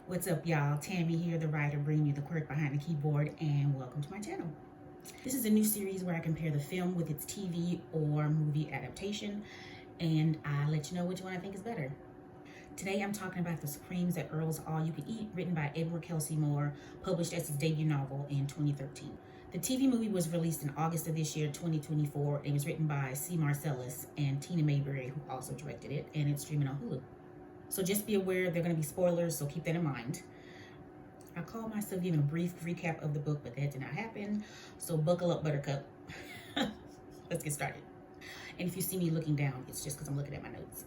What's up, y'all? Tammy here, the writer, bringing you the quirk behind the keyboard, and welcome to my channel. This is a new series where I compare the film with its TV or movie adaptation, and I let you know which one I think is better. Today I'm talking about The Supremes at Earl's All You Can Eat, written by Edward Kelsey Moore, published as his debut novel in 2013. The TV movie was released in August of this year, 2024. It was written by Marcellus and Tina Mabry, who also directed it, and it's streaming on Hulu. So just be aware there are going to be spoilers, so keep that in mind. I called myself giving a brief recap of the book, but that did not happen. So buckle up, Buttercup. Let's get started. And if you see me looking down, it's just because I'm looking at my notes.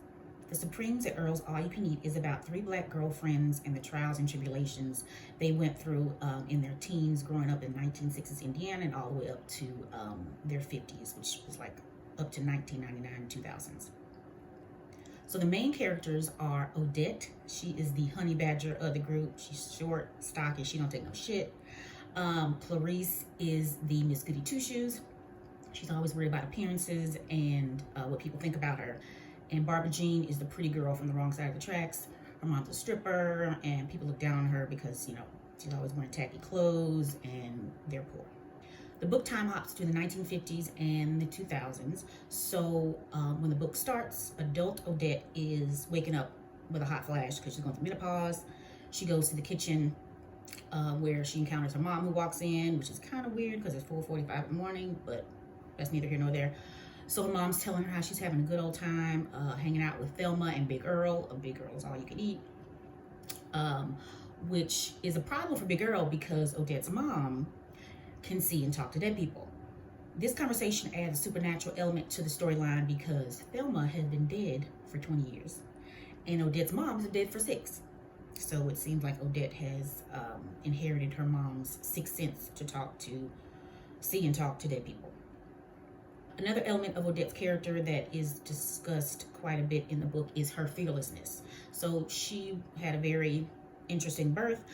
The Supremes at Earl's All You Can Eat is about three black girlfriends and the trials and tribulations they went through in their teens, growing up in 1960s Indiana and all the way up to their 50s, which was like up to 1999 and 2000s. So the main characters are Odette. She is the honey badger of the group. She's short, stocky, she don't take no shit. Clarice is the Miss Goody Two Shoes. She's always worried about appearances and what people think about her. And Barbara Jean is the pretty girl from the wrong side of the tracks. Her mom's a stripper, and people look down on her because, you know, she's always wearing tacky clothes and they're poor. The book time hops to the 1950s and the 2000s. So when the book starts, adult Odette is waking up with a hot flash because she's going through menopause. She goes to the kitchen where she encounters her mom, who walks in, which is kind of weird because it's 4:45 in the morning, but that's neither here nor there. So her mom's telling her how she's having a good old time hanging out with Thelma and Big Earl. Big Earl is all you can eat, which is a problem for Big Earl because Odette's mom can see and talk to dead people. This conversation adds a supernatural element to the storyline because Thelma has been dead for 20 years and Odette's mom is dead for 6. So it seems like Odette has inherited her mom's sixth sense to see and talk to dead people. Another element of Odette's character that is discussed quite a bit in the book is her fearlessness. So she had a very interesting birth.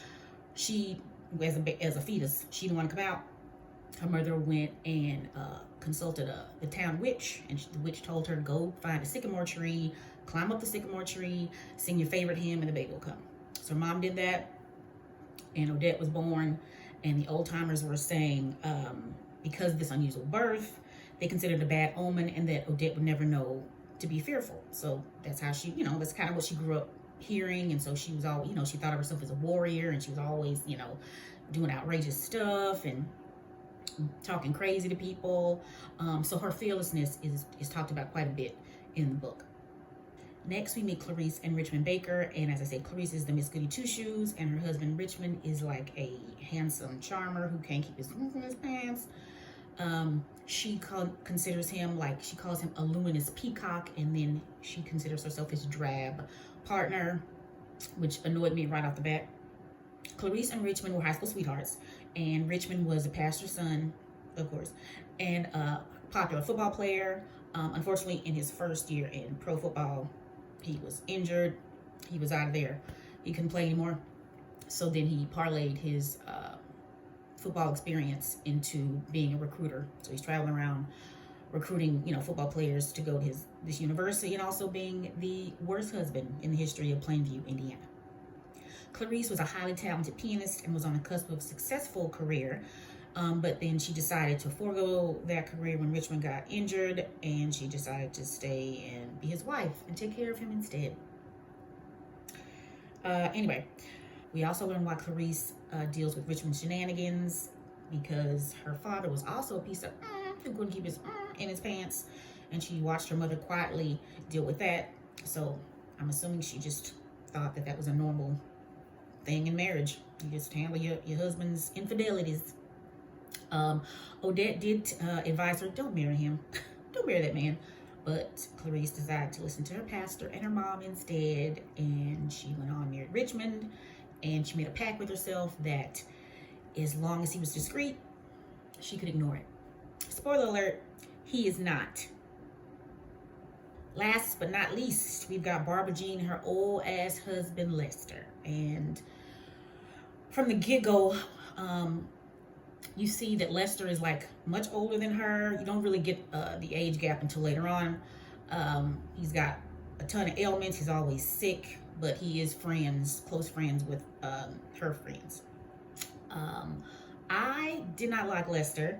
She, as a fetus, she didn't want to come out. Her mother went and consulted the town witch, and the witch told her to go find a sycamore tree, climb up the sycamore tree, sing your favorite hymn, and the baby will come. So her mom did that, and Odette was born, and the old timers were saying because of this unusual birth, they considered a bad omen and that Odette would never know to be fearful. So that's how she, that's kind of what she grew up hearing. And so she was all, she thought of herself as a warrior, and she was always, doing outrageous stuff and talking crazy to people. So her fearlessness is talked about quite a bit in the book. Next, we meet Clarice and Richmond Baker. And as I said, Clarice is the Miss Goody Two Shoes, and her husband Richmond is like a handsome charmer who can't keep his roof in his pants. She considers him, she calls him a luminous peacock, and then she considers herself his drab partner, which annoyed me right off the bat. Clarice and Richmond were high school sweethearts, and Richmond was a pastor's son, of course, and a popular football player. Unfortunately, in his first year in pro football, he was injured. He was out of there. He couldn't play anymore. So then he parlayed his football experience into being a recruiter. So he's traveling around recruiting, football players to go to this university, and also being the worst husband in the history of Plainview, Indiana. Clarice was a highly talented pianist and was on the cusp of a successful career, but then she decided to forego that career when Richmond got injured, and she decided to stay and be his wife and take care of him instead. Anyway, we also learn why Clarice deals with Richmond's shenanigans, because her father was also a piece of who couldn't keep his in his pants, and she watched her mother quietly deal with that. So I'm assuming she just thought that was a normal thing in marriage. You just handle your husband's infidelities. Odette did advise her, don't marry him. Don't marry that man. But Clarice decided to listen to her pastor and her mom instead, and she went on and married Richmond, and she made a pact with herself that as long as he was discreet, she could ignore it. Spoiler alert, he is not. Last but not least, we've got Barbara Jean and her old ass husband Lester. And from the get-go, you see that Lester is much older than her. You don't really get the age gap until later on. He's got a ton of ailments. He's always sick. but he is close friends with her friends. I did not like Lester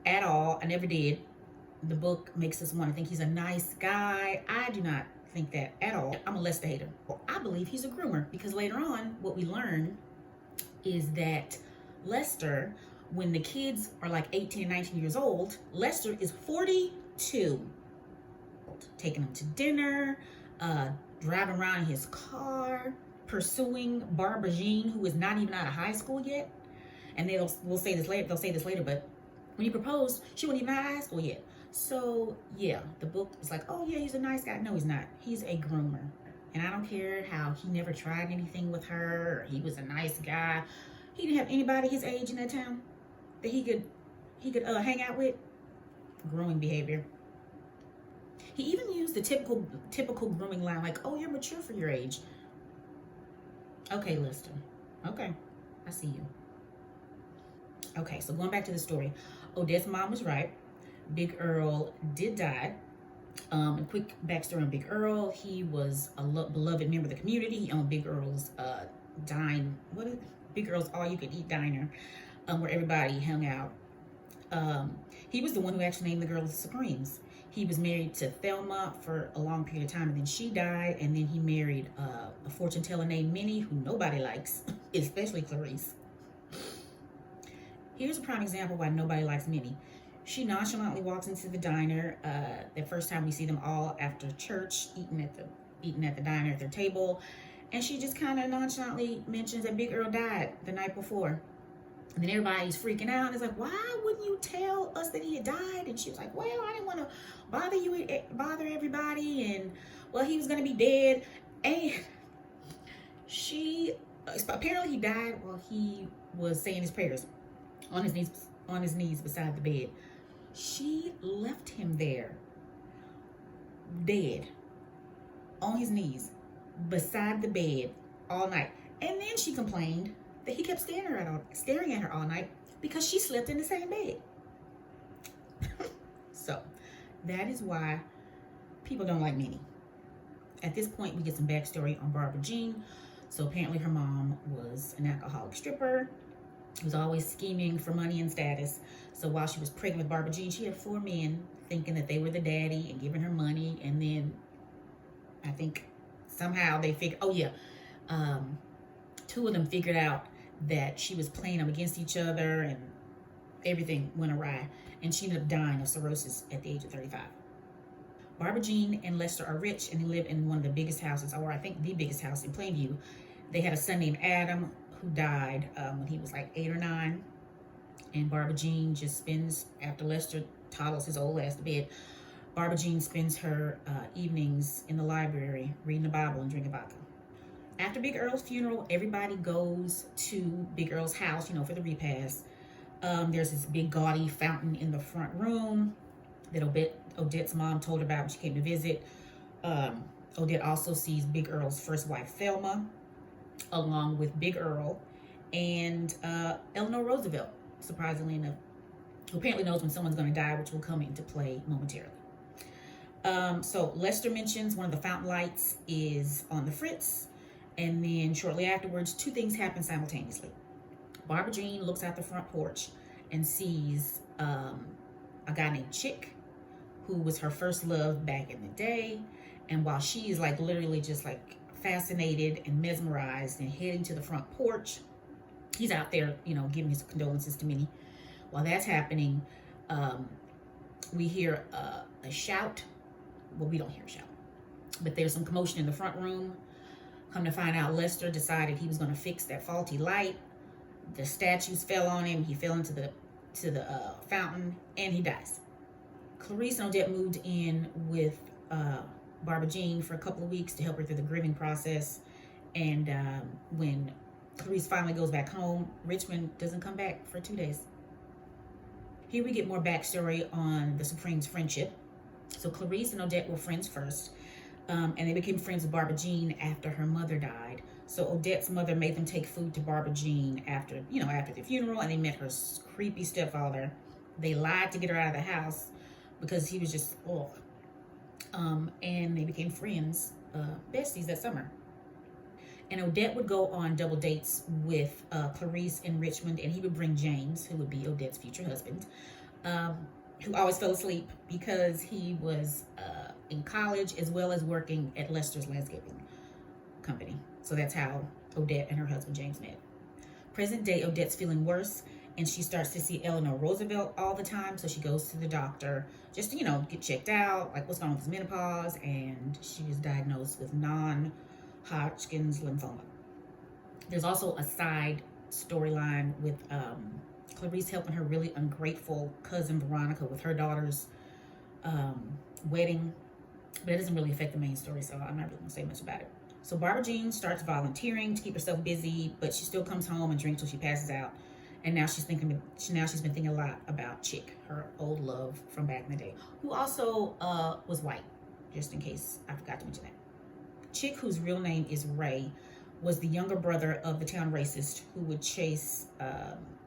at all. I never did. The book makes us want to think he's a nice guy. I do not think that at all. I'm a Lester hater. I believe he's a groomer because later on, what we learn is that Lester, when the kids are like 18 and 19 years old, Lester is 42, taking them to dinner, driving around in his car, pursuing Barbara Jean, who is not even out of high school yet. And we'll say this later. They'll say this later, but when he proposed, she wasn't even out of high school yet. So yeah, the book is like, oh yeah, he's a nice guy. No, he's not. He's a groomer. And I don't care how he never tried anything with her. Or he was a nice guy. He didn't have anybody his age in that town that he could hang out with. Grooming behavior. He even used the typical grooming line like, oh, you're mature for your age. Okay, Lester. Okay, I see you. Okay, so going back to the story. Odette's mom was right. Big Earl did die. A quick backstory on Big Earl. He was a beloved member of the community. He owned Big Earl's Big Earl's all-you-could-eat diner, where everybody hung out. He was the one who actually named the girls Supremes. He was married to Thelma for a long period of time, and then she died, and then he married a fortune teller named Minnie, who nobody likes, especially Clarice. Here's a prime example why nobody likes Minnie. She nonchalantly walks into the diner the first time we see them all after church, eating at the diner at their table, and she just kind of nonchalantly mentions that Big Earl died the night before. And then everybody's freaking out. And it's like, why wouldn't you tell us that he had died? And she was like, well, I didn't want to bother everybody. And, well, he was going to be dead. And apparently he died while he was saying his prayers on his knees beside the bed. She left him there, dead, on his knees, beside the bed all night. And then she complained that he kept staring at her all night because she slept in the same bed. So that is why people don't like Minnie. At this point, we get some backstory on Barbara Jean. So apparently her mom was an alcoholic stripper who was always scheming for money and status. So while she was pregnant with Barbara Jean, she had 4 men thinking that they were the daddy and giving her money. And then I think somehow they figured, 2 of them figured out that she was playing them against each other, and everything went awry, and she ended up dying of cirrhosis at the age of 35. Barbara Jean and Lester are rich, and they live in one of the biggest houses, or I think the biggest house in Plainview. They had a son named Adam who died when he was like 8 or 9, and Barbara Jean just spends, after Lester toddles his old ass to bed, Barbara Jean spends her evenings in the library reading the Bible and drinking vodka. After Big Earl's funeral, everybody goes to Big Earl's house, for the repast. There's this big gaudy fountain in the front room that Odette's mom told her about when she came to visit. Odette also sees Big Earl's first wife, Thelma, along with Big Earl and Eleanor Roosevelt, surprisingly enough, who apparently knows when someone's going to die, which will come into play momentarily. So Lester mentions one of the fountain lights is on the fritz. And then shortly afterwards, 2 things happen simultaneously. Barbara Jean looks out the front porch and sees a guy named Chick, who was her first love back in the day. And while she is literally just fascinated and mesmerized and heading to the front porch, he's out there, giving his condolences to Minnie. While that's happening, we hear a shout. Well, we don't hear a shout, but there's some commotion in the front room. Come to find out, Lester decided he was going to fix that faulty light. The statues fell on him. He fell into the fountain, and he dies. Clarice and Odette moved in with Barbara Jean for a couple of weeks to help her through the grieving process. And when Clarice finally goes back home, Richmond doesn't come back for 2 days. Here we get more backstory on the Supremes' friendship. So Clarice and Odette were friends first. And they became friends with Barbara Jean after her mother died. So Odette's mother made them take food to Barbara Jean after the funeral, and they met her creepy stepfather. They lied to get her out of the house because he was just, and they became friends, besties that summer. And Odette would go on double dates with Clarice in Richmond, and he would bring James, who would be Odette's future husband, who always fell asleep because he was in college as well as working at Lester's landscaping company. So that's how Odette and her husband James met. Present day, Odette's feeling worse, and she starts to see Eleanor Roosevelt all the time. So she goes to the doctor just to, get checked out, like what's going on with his menopause, and she was diagnosed with non-Hodgkin's lymphoma. There's also a side storyline with Clarice helping her really ungrateful cousin Veronica with her daughter's wedding, but it doesn't really affect the main story, so I'm not really gonna say much about it. So Barbara Jean starts volunteering to keep herself busy, but she still comes home and drinks till she passes out. And now she's been thinking a lot about Chick, her old love from back in the day, who also was white, just in case I forgot to mention that. Chick, whose real name is Ray, was the younger brother of the town racist who would chase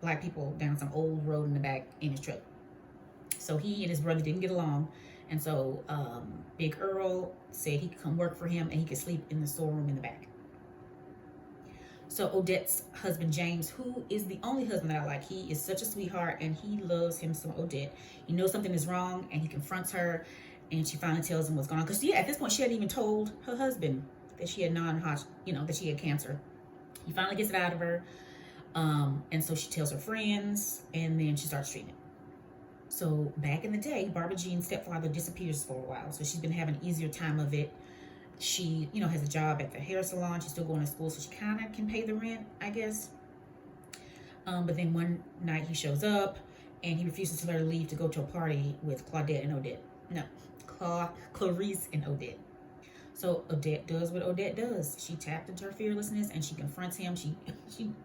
black people down some old road in the back in his truck. So he and his brother didn't get along, and so Big Earl said he could come work for him and he could sleep in the storeroom in the back. So Odette's husband James, who is the only husband that I like, he is such a sweetheart and he loves him some Odette. He knows something is wrong and he confronts her, and she finally tells him what's going on. Because at this point she hadn't even told her husband that she had that she had cancer. He finally gets it out of her, and so she tells her friends, and then she starts treatment. So back in the day, Barbara Jean's stepfather disappears for a while, so she's been having an easier time of it. She, has a job at the hair salon. She's still going to school, so she kind of can pay the rent, I guess. But then one night he shows up, and he refuses to let her leave to go to a party with Clarice and Odette. So Odette does what Odette does. She tapped into her fearlessness and she confronts him. She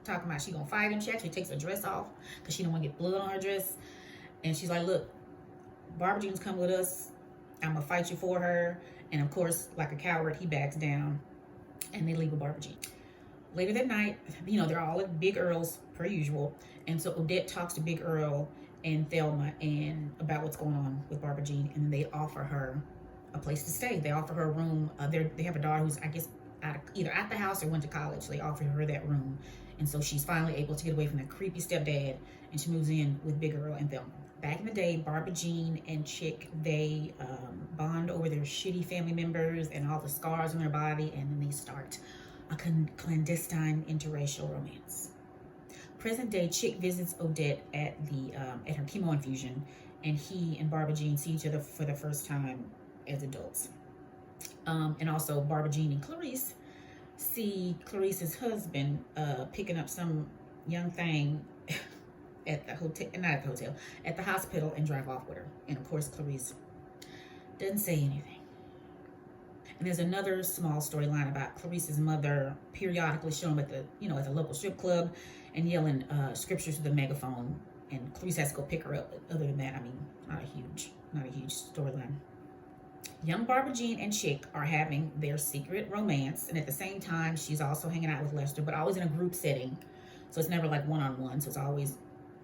talking about she gonna fight him. She actually takes her dress off because she don't want to get blood on her dress. And she's like, look, Barbara Jean's come with us. I'm gonna fight you for her. And of course, like a coward, he backs down and they leave with Barbara Jean. Later that night, they're all at Big Earl's per usual. And so Odette talks to Big Earl and Thelma and about what's going on with Barbara Jean, and they offer her a place to stay. They offer her a room. They have a daughter who's, I guess, either at the house or went to college. So they offer her that room. And so she's finally able to get away from that creepy stepdad, and she moves in with Big Earl and Thelma. Back in the day, Barbara Jean and Chick, they bond over their shitty family members and all the scars on their body, and then they start a clandestine interracial romance. Present day, Chick visits Odette at her chemo infusion, and he and Barbara Jean see each other for the first time as adults. And also Barbara Jean and Clarice see Clarice's husband picking up some young thing at the hospital, and drive off with her. And of course Clarice doesn't say anything. And there's another small storyline about Clarice's mother periodically showing up at the local strip club and yelling scriptures with a megaphone, and Clarice has to go pick her up. But other than that, not a huge storyline. Young Barbara Jean and Chick are having their secret romance, and at the same time, she's also hanging out with Lester, but always in a group setting. So it's never like one-on-one. So it's always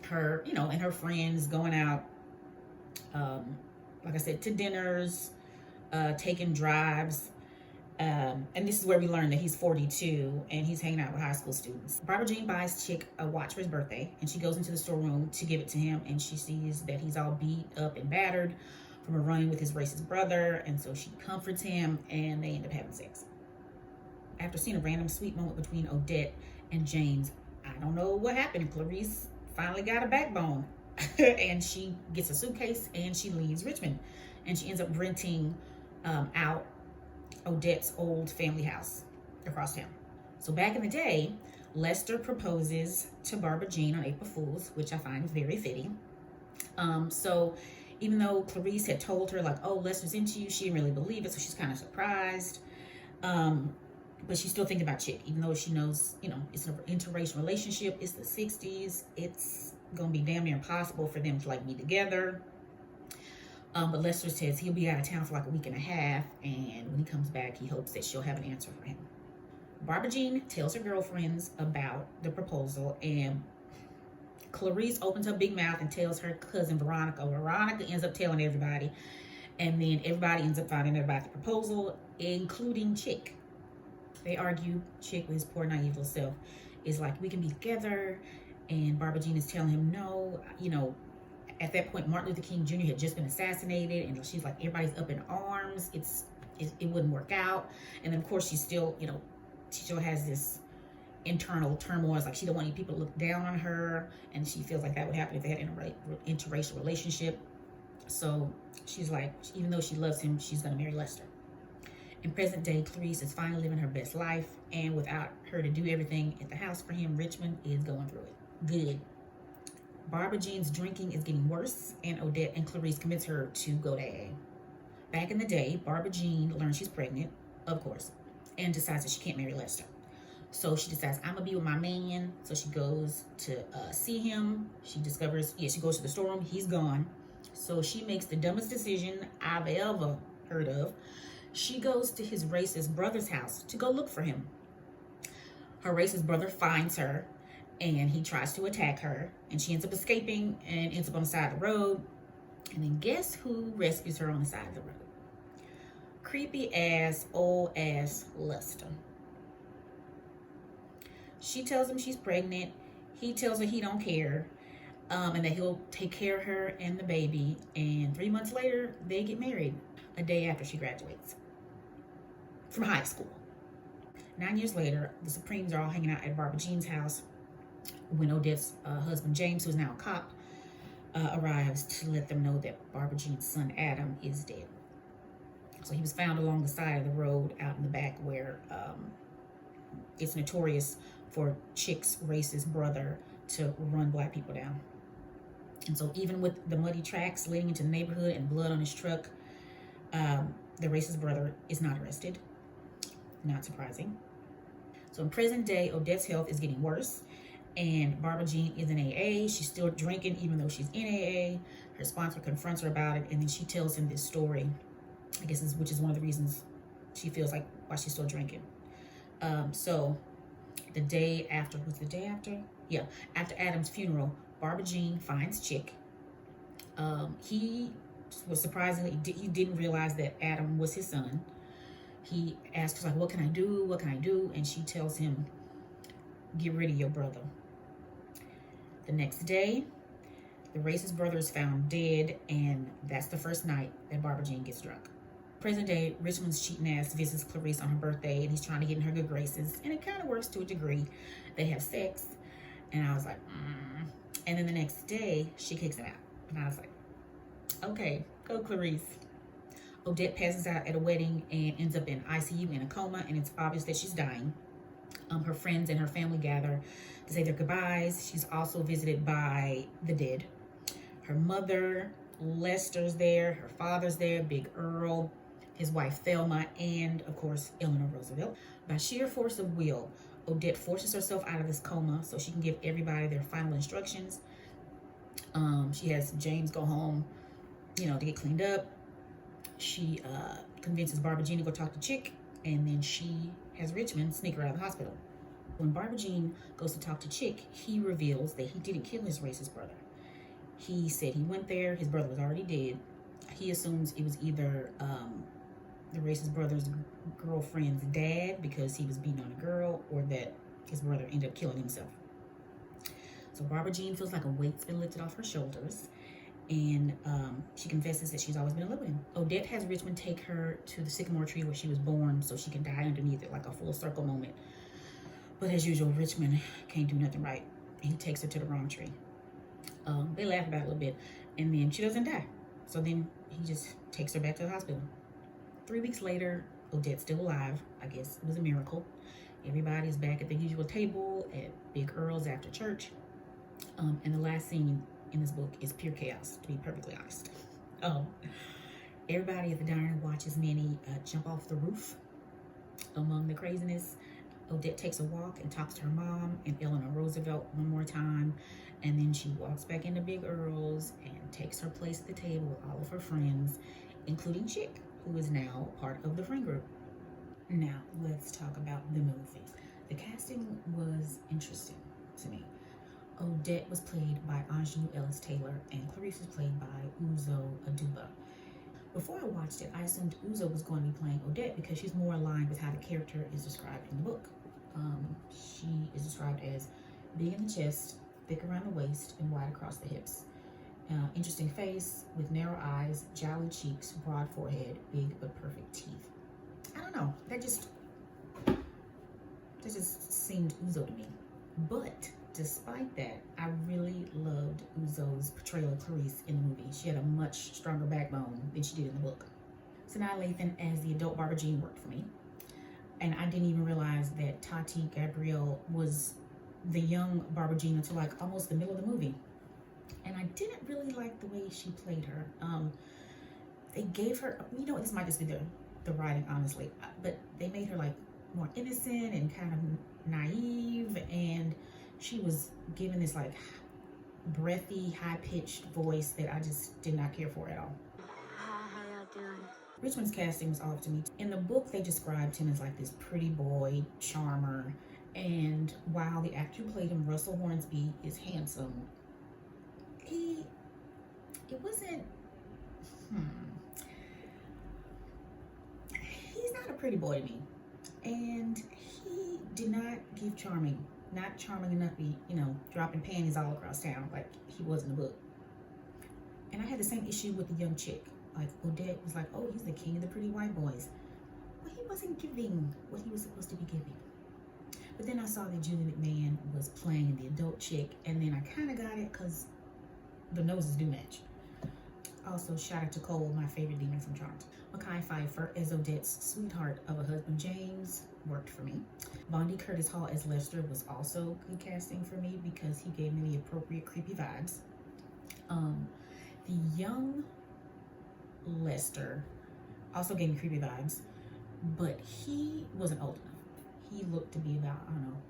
her, and her friends going out, like I said, to dinners, taking drives. And this is where we learn that he's 42 and he's hanging out with high school students. Barbara Jean buys Chick a watch for his birthday, and she goes into the storeroom to give it to him, and she sees that he's all beat up and battered from a run with his racist brother, and so she comforts him, and they end up having sex. After seeing a random sweet moment between Odette and James, I don't know what happened. Clarice finally got a backbone, and she gets a suitcase and she leaves Richmond, and she ends up renting out Odette's old family house across town. So back in the day, Lester proposes to Barbara Jean on April Fool's, which I find very fitting. So even though Clarice had told her, like, oh, Lester's into you, she didn't really believe it, so she's kind of surprised. But she's still thinking about Chick, even though she knows, it's an interracial relationship. It's the 60s. It's going to be damn near impossible for them to, be together. But Lester says he'll be out of town for like a week and a half, and when he comes back, he hopes that she'll have an answer for him. Barbara Jean tells her girlfriends about the proposal, and Clarice opens her big mouth and tells her cousin Veronica. Veronica ends up telling everybody, and then everybody ends up finding out about the proposal, including Chick. They argue. Chick, with his poor naive little self, is like, we can be together. And Barbara Jean is telling him no. You know, at that point, Martin Luther King Jr. had just been assassinated, and she's like, everybody's up in arms. It wouldn't work out. And then, of course, she still, you know, she still has this internal turmoil. It's like she don't want any people to look down on her, and she feels like that would happen if they had an interracial relationship. So she's like, even though she loves him, she's going to marry Lester. In present day, Clarice is finally living her best life, and without her to do everything at the house for him, Richmond is going through it. Good. Barbara Jean's drinking is getting worse, and Odette and Clarice convince her to go to AA. Back in the day, Barbara Jean learns she's pregnant, of course, and decides that she can't marry Lester. So she decides, I'm going to be with my man. So she goes to see him. She discovers, she goes to the storeroom. He's gone. So she makes the dumbest decision I've ever heard of. She goes to his racist brother's house to go look for him. Her racist brother finds her, and he tries to attack her, and she ends up escaping and ends up on the side of the road. And then guess who rescues her on the side of the road? Creepy ass, old ass Lester. She tells him she's pregnant. He tells her he don't care, and that he'll take care of her and the baby. And 3 months later, they get married a day after she graduates from high school. 9 years later, the Supremes are all hanging out at Barbara Jean's house when Odette's husband, James, who's now a cop, arrives to let them know that Barbara Jean's son, Adam, is dead. So he was found along the side of the road out in the back where it's notorious for Chick's racist brother to run black people down. And so even with the muddy tracks leading into the neighborhood and blood on his truck, the racist brother is not arrested. Not surprising. So in present day, Odette's health is getting worse, and Barbara Jean is in AA. She's still drinking even though she's in AA. Her sponsor confronts her about it, and then she tells him this story, I guess, which is one of the reasons she feels like why she's still drinking. So the day after, after Adam's funeral, Barbara Jean finds Chick. He was surprisingly, he didn't realize that Adam was his son. He asks, like, what can I do? What can I do? And she tells him, get rid of your brother. The next day, the racist brother is found dead, and that's the first night that Barbara Jean gets drunk. Present day, Richmond's cheating ass visits Clarice on her birthday, and he's trying to get in her good graces, and it kind of works to a degree. They have sex, and I was like, And then the next day, she kicks him out, and I was like, okay, go Clarice. Odette passes out at a wedding and ends up in ICU in a coma, and it's obvious that she's dying. Her friends and her family gather to say their goodbyes. She's also visited by the dead. Her mother, Lester's there, her father's there, Big Earl, his wife Thelma, and of course Eleanor Roosevelt. By sheer force of will, Odette forces herself out of this coma so she can give everybody their final instructions. She has James go home, to get cleaned up. She convinces Barbara Jean to go talk to Chick, and then she has Richmond sneak her out of the hospital. When Barbara Jean goes to talk to Chick, he reveals that he didn't kill his racist brother. He said he went there, his brother was already dead. He assumes it was either the racist brother's girlfriend's dad because he was beating on a girl, or that his brother ended up killing himself. So Barbara Jean feels like a weight's been lifted off her shoulders, and she confesses that she's always been in love with him. Odette has Richmond take her to the sycamore tree where she was born so she can die underneath it, like a full circle moment. But as usual, Richmond can't do nothing right. He takes her to the wrong tree. They laugh about it a little bit, and then she doesn't die. So then he just takes her back to the hospital. 3 weeks later, Odette's still alive. I guess it was a miracle. Everybody's back at the usual table at Big Earl's after church. And the last scene in this book is pure chaos, to be perfectly honest. Everybody at the diner watches Manny jump off the roof. Among the craziness, Odette takes a walk and talks to her mom and Eleanor Roosevelt one more time, and then she walks back into Big Earl's and takes her place at the table with all of her friends, including Chick, who is now part of the friend group. Now, let's talk about the movie. The casting was interesting to me. Odette was played by Aunjanue Ellis-Taylor, and Clarice was played by Aduba. Before I watched it, I assumed Uzo was going to be playing Odette because she's more aligned with how the character is described in the book. She is described as big in the chest, thick around the waist, and wide across the hips. Interesting face with narrow eyes, jowly cheeks, broad forehead, big but perfect teeth. I don't know. That just seemed Uzo to me. But despite that, I really loved Uzo's portrayal of Clarice in the movie. She had a much stronger backbone than she did in the book. Sanaa Lathan as the adult Barberjean worked for me. And I didn't even realize that Tati Gabrielle was the young Barberjean until like almost the middle of the movie. And I didn't really like the way she played her. They gave her, you know, this might just be the writing, honestly, but they made her like more innocent and kind of naive, and she was given this like breathy, high-pitched voice that I just did not care for at all. How y'all doing? Richmond's casting was off to me. In the book, they described him as like this pretty boy, charmer, and while the actor who played him, Russell Hornsby, is handsome, it wasn't, he's not a pretty boy to me. And he did not give charming, not charming enough to be, you know, dropping panties all across town like he was in the book. And I had the same issue with the young chick. Like, Odette was like, oh, he's the king of the pretty white boys. Well, he wasn't giving what he was supposed to be giving. But then I saw that Julian McMahon was playing the adult chick, and then I kind of got it because the noses do match. Also, shout out to Cole, my favorite demon from Charmed. Mekhi Phifer as Odette's sweetheart of a husband, James, worked for me. Vondie Curtis Hall as Lester was also good casting for me because he gave me the appropriate creepy vibes. The young Lester also gave me creepy vibes, but he wasn't old enough. He looked to be about, I don't know,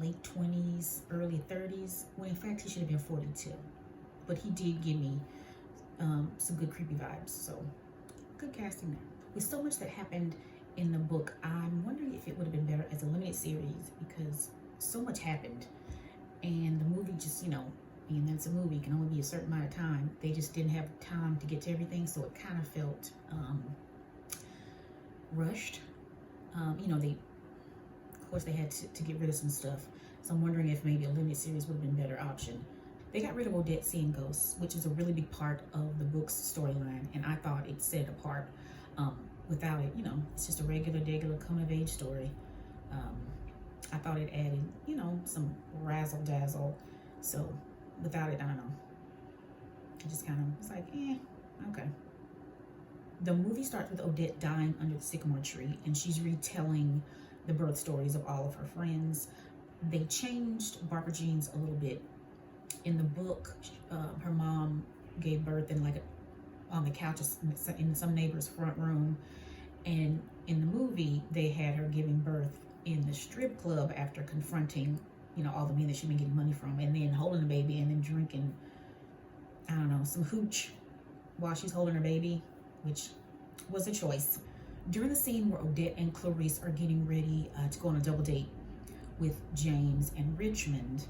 late 20s, early 30s, when in fact he should have been 42. But he did give me some good creepy vibes, so good casting there. With so much that happened in the book, I'm wondering if it would have been better as a limited series because so much happened, and the movie just, you know, being that's a movie, can only be a certain amount of time. They just didn't have time to get to everything, so it kind of felt rushed. You know, of course they had to get rid of some stuff, so I'm wondering if maybe a limited series would have been a better option. They got rid of Odette seeing ghosts, which is a really big part of the book's storyline, and I thought it set it apart. Without it, you know, it's just a regular coming-of-age story. I thought it added, you know, some razzle-dazzle, so without it, I don't know. It just kind of was like, okay. The movie starts with Odette dying under the sycamore tree, and she's retelling the birth stories of all of her friends. They changed Barberjean's a little bit. In the book, her mom gave birth in like on the couch in some neighbor's front room, and in the movie they had her giving birth in the strip club after confronting, you know, all the men that she'd been getting money from, and then holding the baby and then drinking, I don't know, some hooch while she's holding her baby, which was a choice. During the scene where Odette and Clarice are getting ready to go on a double date with James and Richmond,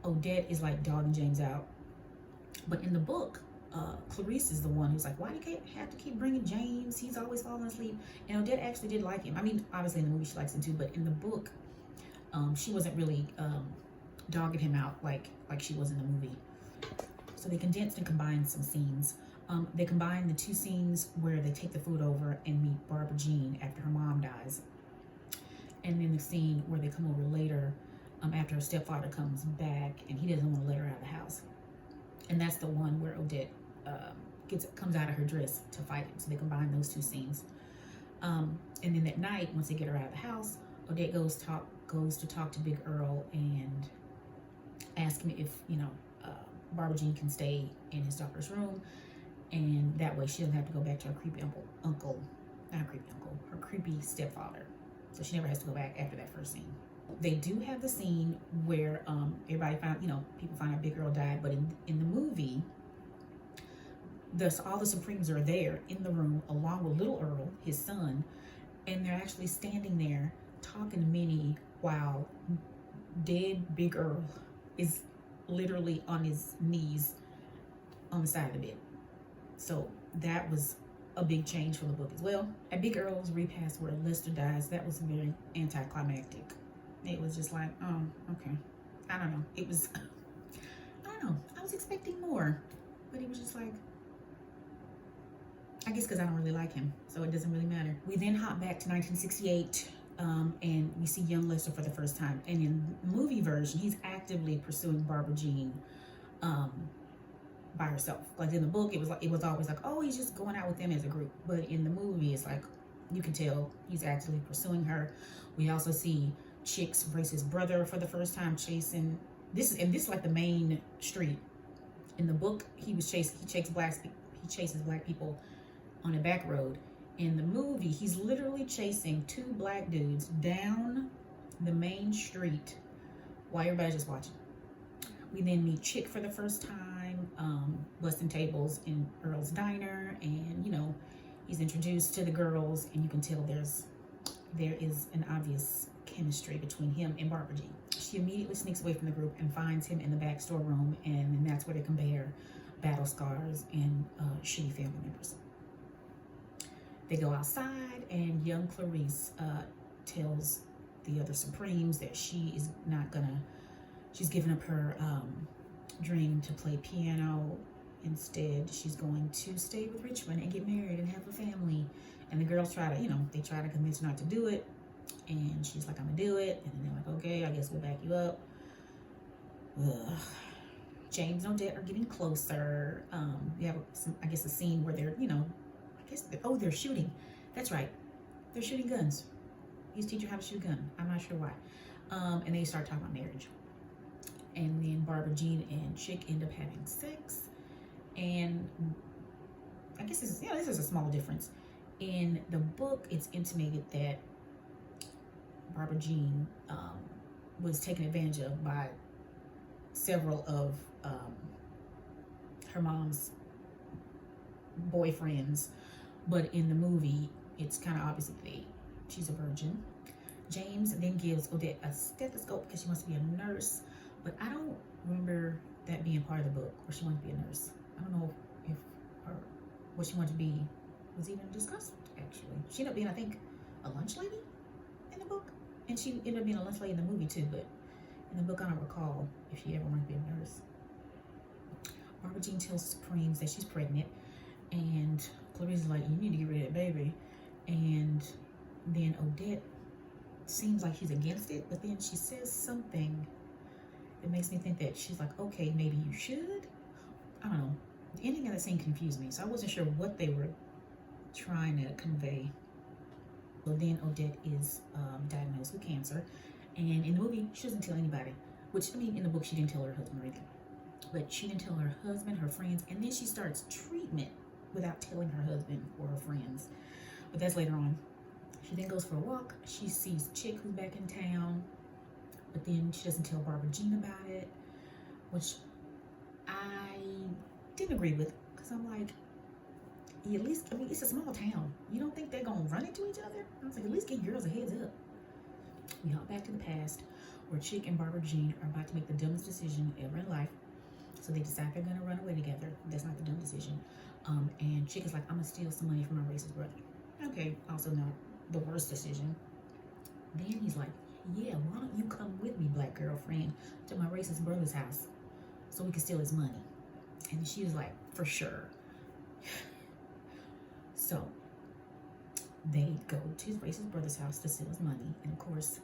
Odette is like dogging James out. But in the book, Clarice is the one who's like, why do you have to keep bringing James? He's always falling asleep. And Odette actually did like him. I mean, obviously in the movie she likes him too, but in the book, she wasn't really dogging him out like she was in the movie. So they condensed and combined some scenes. They combined the two scenes where they take the food over and meet Barberjean after her mom dies. And then the scene where they come over later after her stepfather comes back and he doesn't want to let her out of the house. And that's the one where Odette comes out of her dress to fight him. So they combine those two scenes. And then that night, once they get her out of the house, Odette goes to talk to Big Earl and ask him if, you know, Barberjean can stay in his daughter's room, and that way she doesn't have to go back to her creepy her creepy stepfather. So she never has to go back after that first scene. They do have the scene where everybody people find out Big Earl died, but in the movie, all the Supremes are there in the room along with little Earl, his son, and they're actually standing there talking to Minnie while dead Big Earl is literally on his knees on the side of the bed. So that was a big change for the book as well. At Big Earl's repast where Lester dies, that was very anticlimactic. It was just like, oh, okay. I don't know. It was, I don't know. I was expecting more, but it was just like, I guess because I don't really like him, so it doesn't really matter. We then hop back to 1968, and we see young Lester for the first time. And in the movie version, he's actively pursuing Barbara Jean by herself. Like in the book, it was always like, oh, he's just going out with them as a group. But in the movie, it's like you can tell he's actively pursuing her. We also see Chick's racist brother for the first time chasing. This is like the main street. In the book, he chases black people on a back road. In the movie, he's literally chasing two black dudes down the main street while everybody's just watching. We then meet Chick for the first time, busting tables in Earl's diner, and he's introduced to the girls, and you can tell there is an obvious chemistry between him and Barbara Jean. She immediately sneaks away from the group and finds him in the back storeroom, and that's where they compare battle scars and shitty family members. They go outside, and young Clarice tells the other Supremes that she's giving up her dream to play piano. Instead, she's going to stay with Richmond and get married and have a family. And the girls try to convince her not to do it. And she's like, I'm gonna do it. And then they're like, okay, I guess we'll back you up. Ugh. James and Odette are getting closer. We have a scene where they're, they're shooting. That's right. They're shooting guns. He's teaching her how to shoot a gun. I'm not sure why. And they start talking about marriage. And then Barbara Jean and Chick end up having sex. And I guess this is a small difference. In the book, it's intimated that Barbara Jean was taken advantage of by several of her mom's boyfriends. But in the movie, it's kind of obvious that she's a virgin. James then gives Odette a stethoscope because she wants to be a nurse. But I don't remember that being part of the book, where she wanted to be a nurse. I don't know if what she wanted to be was even discussed, actually. She ended up being, I think, a lunch lady in the book. And she ended up being a lunch lady in the movie, too. But in the book, I don't recall if she ever wanted to be a nurse. Barbara Jean tells Supremes that she's pregnant. And Clarice is like, you need to get rid of that baby. And then Odette seems like she's against it. But then she says something that makes me think that she's like, okay, maybe you should. I don't know. The ending of that scene confused me, so I wasn't sure what they were trying to convey. So then Odette is diagnosed with cancer, and in the movie, she doesn't tell anybody. Which, in the book, she didn't tell her husband or anything. But she didn't tell her husband, her friends, and then she starts treatment without telling her husband or her friends. But that's later on. She then goes for a walk. She sees Chick, who's back in town. But then she doesn't tell Barbara Jean about it, which I didn't agree with, because I'm like, at least, it's a small town. You don't think they're going to run into each other? I was like, at least give girls a heads up. We hop back to the past, where Chick and Barbara Jean are about to make the dumbest decision ever in life. So they decide they're going to run away together. That's not the dumb decision. And Chick is like, I'm going to steal some money from my racist brother. Okay, also not the worst decision. Then he's like, yeah, why don't you come with me, black girlfriend, to my racist brother's house so we can steal his money? And she was like, for sure. So they go to his racist brother's house to steal his money. And of course,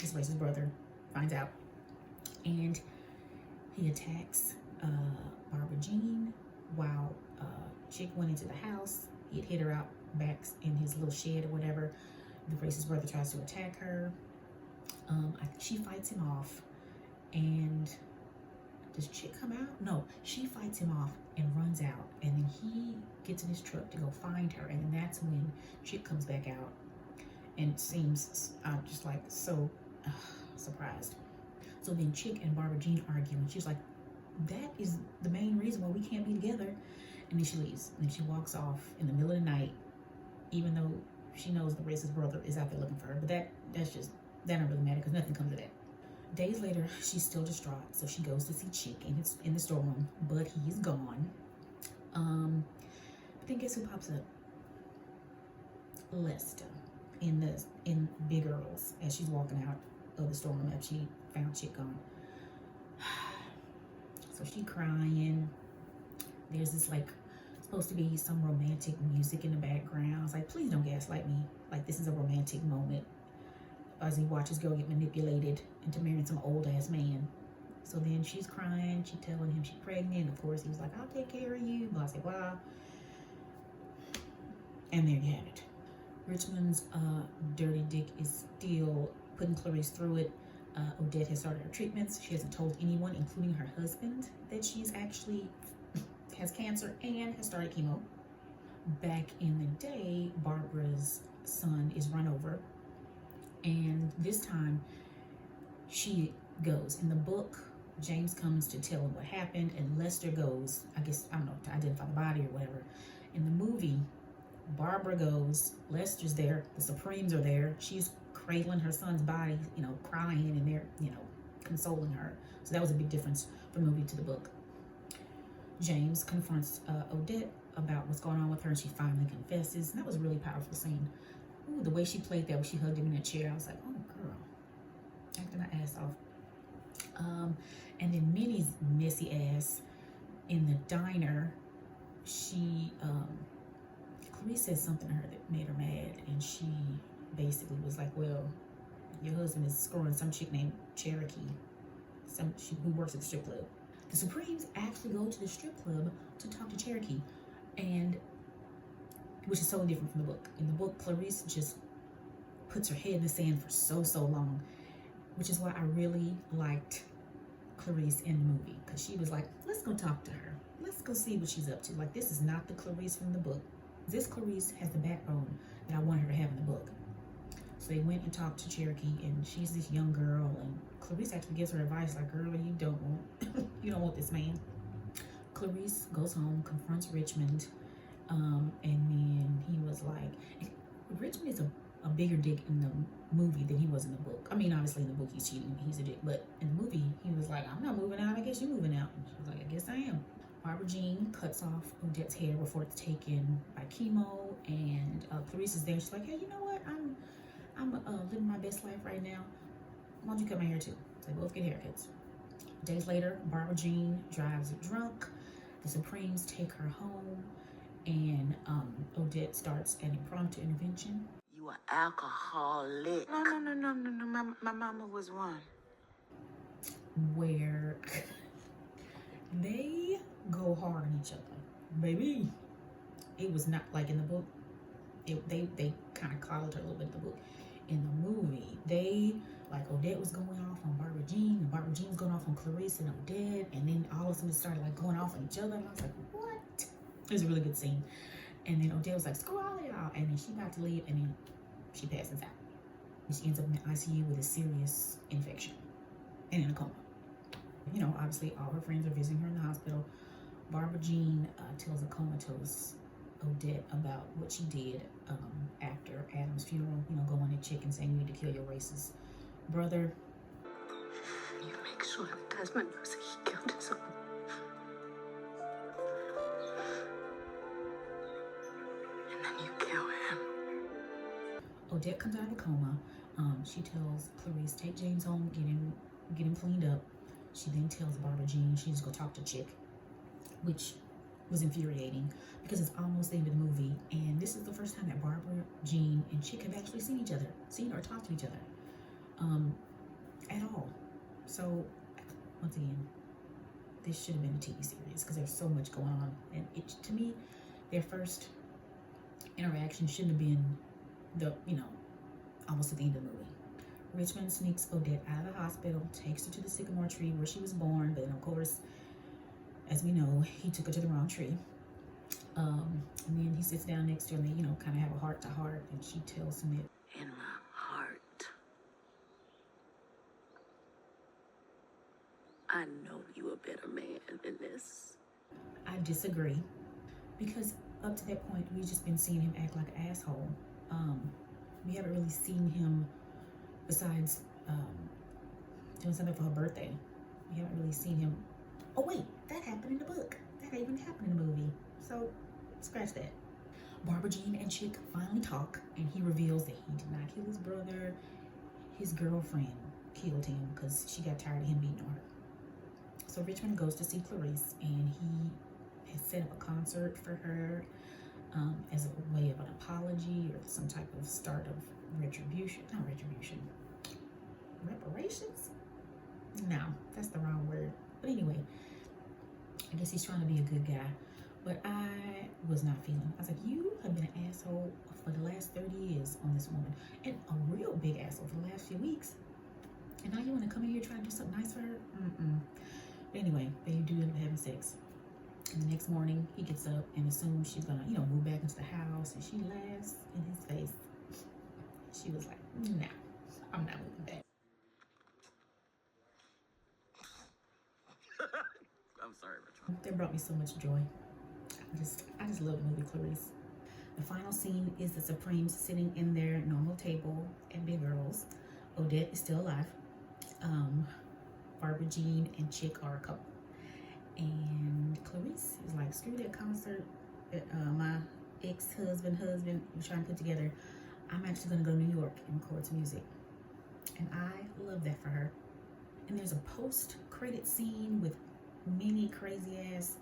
his racist brother finds out. And he attacks Barbara Jean while Chick went into the house. He had hit her out back in his little shed or whatever. The racist brother tries to attack her. She fights him off. And does Chick come out? No, she fights him off and runs out. And then he gets in his truck to go find her. And then that's when Chick comes back out and seems just like so surprised. So then Chick and Barbara Jean argue. And she's like, that is the main reason why we can't be together. And then she leaves. And then she walks off in the middle of the night, even though she knows the racist brother is out there looking for her. But that don't really matter, because nothing comes of that. Days later, she's still distraught, so she goes to see Chick in the storeroom, but he's gone. Then guess who pops up? Lester in Big Earl's as she's walking out of the storeroom after she found Chick gone. So she crying. There's this like supposed to be some romantic music in the background. It's like, please don't gaslight me. Like this is a romantic moment as he watches girl get manipulated into marrying some old ass man. So then she's crying. She telling him she's pregnant. Of course, he was like, I'll take care of you. Blah, blah, blah. And there you have it. Richmond's dirty dick is still putting Clarice through it. Odette has started her treatments. She hasn't told anyone, including her husband, that she's actually has cancer and has started chemo. Back in the day, Barbara's son is run over. And this time, she goes. In the book, James comes to tell him what happened, and Lester goes, I guess, I don't know, to identify the body or whatever. In the movie, Barbara goes, Lester's there, the Supremes are there. She's cradling her son's body, you know, crying, and they're, you know, consoling her. So that was a big difference from the movie to the book. James confronts Odette about what's going on with her, and she finally confesses. And that was a really powerful scene. Ooh, the way she played that when she hugged him in that chair, I was like, oh, girl, acting her ass off. And then Minnie's messy ass in the diner, she, Clarice said something to her that made her mad, and she basically was like, well, your husband is screwing some chick named Cherokee, who works at the strip club. The Supremes actually go to the strip club to talk to Cherokee, and which is so different from the book. In the book, Clarice just puts her head in the sand for so long, which is why I really liked Clarice in the movie, because she was like, let's go talk to her. Let's go see what she's up to. Like, this is not the Clarice from the book. This Clarice has the backbone that I want her to have in the book. So they went and talked to Cherokee, and she's this young girl, and Clarice actually gives her advice like, girl, you don't want this man. Clarice goes home, confronts Richmond, and then he was like, Richmond is a bigger dick in the movie than he was in the book. I mean, obviously in the book he's cheating, he's a dick, but in the movie he was like, I'm not moving out, I guess you're moving out. And she was like, I guess I am. Barbara Jean cuts off Odette's hair before it's taken by chemo, and Clarice is there. She's like, hey, you know what? I'm living my best life right now. Why don't you cut my hair too? So they both get haircuts. Days later, Barbara Jean drives drunk. The Supremes take her home, and Odette starts an impromptu intervention. You are alcoholic. No. My mama was one. Where they go hard on each other. Baby, it was not like in the book. They kind of coddled her a little bit in the book. In the movie, they, like, Odette was going off on Barbara Jean, and Barbara Jean was going off on Clarice and Odette, and then all of a sudden it started like going off on each other, and I was like, what? It was a really good scene. And then Odette was like, screw all of y'all, and then she about to leave, and then she passes out. And she ends up in the ICU with a serious infection and in a coma. You know, obviously all her friends are visiting her in the hospital. Barbara Jean tells a comatose Odette about what she did after Adam's funeral, you know, going to Chick and saying you need to kill your racist brother. You make sure that Desmond knows that he killed his own. And then you kill him. Odette comes out of the coma. She tells Clarice, take James home, get him cleaned up. She then tells Barbara Jean she needs to go talk to Chick, which was infuriating because it's almost the end of the movie, and this is the first time that Barbara Jean and Chick have actually seen or talked to each other at all. So once again, this should have been a TV series because there's so much going on, and to me, their first interaction shouldn't have been almost at the end of the movie. Richmond sneaks Odette out of the hospital, takes her to the sycamore tree where she was born, but of course, as we know, he took her to the wrong tree. And then he sits down next to her, and they, kind of have a heart-to-heart, and she tells him that, in my heart, I know you a better man than this. I disagree, because up to that point, we've just been seeing him act like an asshole. We haven't really seen him, besides doing something for her birthday. We haven't really seen him. Oh wait, that happened in the book. That even happened in the movie. So scratch that. Barbara Jean and Chick finally talk, and he reveals that he did not kill his brother. His girlfriend killed him because she got tired of him beating on her. So Richmond goes to see Clarice, and he has set up a concert for her as a way of an apology or some type of start of retribution. Not retribution. Reparations? No, that's the wrong word. But anyway, I guess he's trying to be a good guy. But I was not feeling. I was like, you have been an asshole for the last 30 years on this woman. And a real big asshole for the last few weeks. And now you want to come in here trying to do something nice for her? But anyway, they do end up having sex. And the next morning, he gets up and assumes she's going to, move back into the house. And she laughs in his face. She was like, nah, I'm not moving back. I'm sorry, Richmond. That brought me so much joy. I just love the movie Clarice. The final scene is the Supremes sitting in their normal table at Big Earl's. Odette is still alive. Barbara Jean and Chick are a couple. And Clarice is like, screw that concert that my ex-husband was trying to put together. I'm actually going to go to New York and record some music. And I love that for her. And there's a post-credit scene with Minnie crazy-ass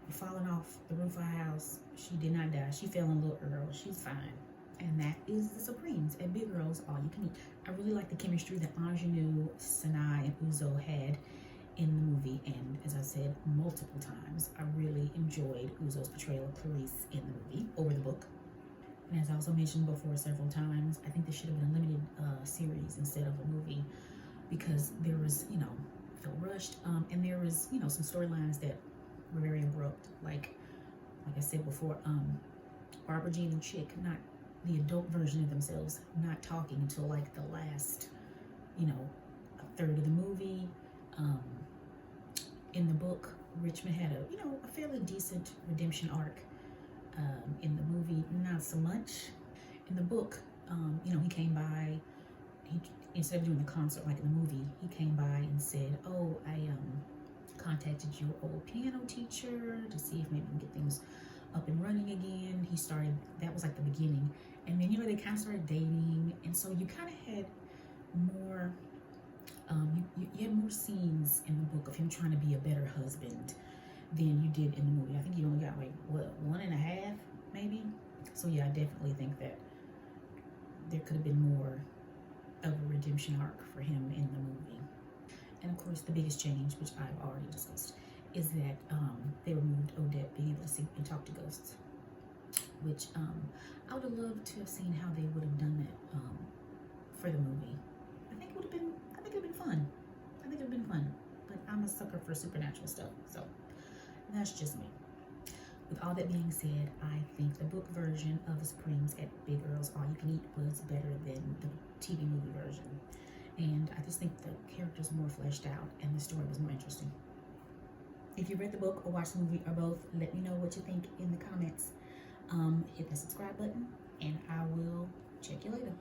falling off the roof of her house. She did not die. She fell in Little Earl. She's fine. And that is the Supremes at Big Earl's All You Can Eat. I really like the chemistry that Aunjanue, Sanaa, and Uzo had in the movie. And as I said multiple times, I really enjoyed Uzo's portrayal of Clarice in the movie over the book. And as I also mentioned before several times, I think this should have been a limited series instead of a movie, because there was, felt rushed. And there was, some storylines that were very abrupt. Like I said before, Barbara Jean and Chick, not the adult version of themselves, not talking until like the last, a third of the movie. In the book, Richmond had a fairly decent redemption arc. In the movie, not so much. In the book, he came by, instead of doing the concert like in the movie, he came by and said, oh, I contacted your old piano teacher to see if maybe we can get things up and running again. He started, that was like the beginning. And then, they kind of started dating. And so you kind of had more, you had more scenes in the book of him trying to be a better husband than you did in the movie. I think you only got like, 1.5 maybe? So yeah, I definitely think that there could have been more of a redemption arc for him in the movie. And of course, the biggest change, which I've already discussed, is that they removed Odette being able to see and talk to ghosts, which I would have loved to have seen how they would have done that for the movie. I think it would have been fun. But I'm a sucker for supernatural stuff, so that's just me. With all that being said, I think the book version of the Supremes at Big Earl's All You Can Eat was better than the TV movie version. And I just think the characters were more fleshed out and the story was more interesting. If you read the book or watched the movie or both, let me know what you think in the comments. Hit the subscribe button, and I will check you later.